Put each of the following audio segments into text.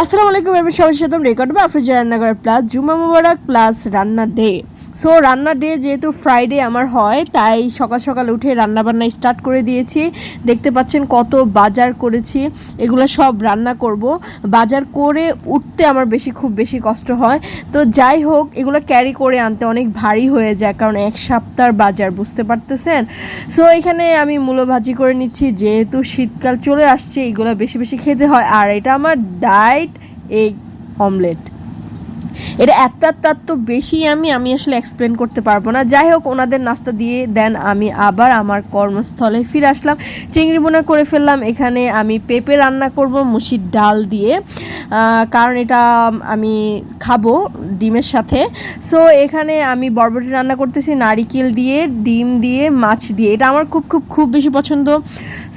আসসালামু আলাইকুম এভরিওয়ান, সবার সাথে রেকর্ড বা আফরোজা রান্নাঘর প্লাস জুমা মুবারক প্লাস রান্না ডে। সো রান্না ডে যেহেতু ফ্রাইডে আমার হয়, তাই সকাল সকাল উঠে রান্না বান্না স্টার্ট করে দিয়েছি। দেখতে পাচ্ছেন কত বাজার করেছি, এগুলো সব রান্না করব। বাজার করে উঠতে আমার খুব বেশি কষ্ট হয়। তো যাই হোক, এগুলো ক্যারি করে আনতে অনেক ভারী হয়ে যায়, কারণ এক সপ্তাহের বাজার, বুঝতে পারতেছেন। সো এখানে আমি মূলো ভাজি করে নিচ্ছি, যেহেতু শীতকাল চলে আসছে, এগুলো বেশি বেশি খেতে হয়। আর এটা আমার ডায়েট এগ অমলেট, এটা এত বেশি আমি আসলে এক্সপ্লেন করতে পারবো না। যাই হোক, ওনাদের নাস্তা দিয়ে দেন আমি আবার আমার কর্মস্থলে ফিরে আসলাম। চিংড়ি বোনা করে ফেললাম। এখানে আমি পেঁপে রান্না করব মুসির ডাল দিয়ে, কারণ এটা আমি খাবো ডিমের সাথে। সো এখানে আমি বরবটি রান্না করতেছি নারিকেল দিয়ে, ডিম দিয়ে, মাছ দিয়ে। এটা আমার খুব বেশি পছন্দ।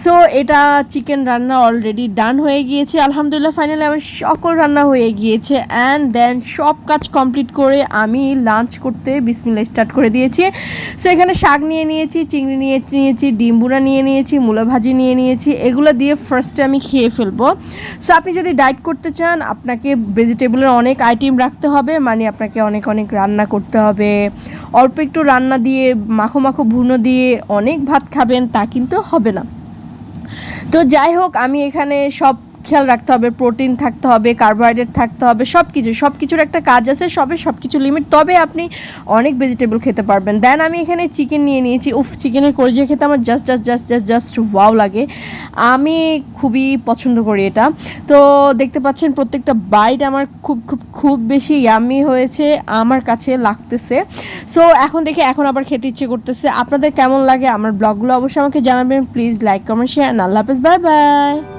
সো এটা চিকেন রান্না অলরেডি ডান হয়ে গিয়েছে আলহামদুলিল্লাহ। ফাইনালি আমার সকল রান্না হয়ে গিয়েছে। অ্যান্ড দেন সব কাজ কমপ্লিট করে আমি লাঞ্চ করতে বিসমিল্লাহ স্টার্ট করে দিয়েছি। সো এখানে শাক নিয়ে নিয়েছি, চিংড়ি নিয়েছি, ডিম বুনা নিয়ে নিয়েছি, মূলা ভাজি নিয়ে নিয়েছি। এগুলো দিয়ে ফার্স্টে আমি খেয়ে ফেলবো। সো আপনি যদি ডায়েট করতে চান, আপনাকে ভেজিটেবলের অনেক আইটেম রাখতে হবে, মানে আপনাকে অনেক রান্না করতে হবে। অল্প একটু রান্না দিয়ে মাখো ভুনো দিয়ে অনেক ভাত খাবেন, তা কিন্তু হবে না। তো যাই হোক, আমি এখানে সব খেয়াল রাখতে হবে, প্রোটিন থাকতে হবে, কার্বোহাইড্রেট থাকতে হবে, সব কিছুর একটা কাজ আছে, সব কিছু লিমিট, তবে আপনি অনেক ভেজিটেবল খেতে পারবেন। দেন আমি এখানে চিকেন নিয়ে নিয়েছি। চিকেনের কলিজা খেতে আমার জাস্ট ওয়াও লাগে, আমি খুবই পছন্দ করি এটা। তো দেখতে পাচ্ছেন প্রত্যেকটা বাইট আমার খুব বেশি ইয়াম্মি হয়েছে, আমার কাছে লাগতেছে। সো এখন আবার খেতে ইচ্ছে করতেছে। আপনাদের কেমন লাগে আমার ব্লগগুলো অবশ্যই আমাকে জানাবেন। Please like comment share. আল্লাহ হাফেজ, বাই বাই।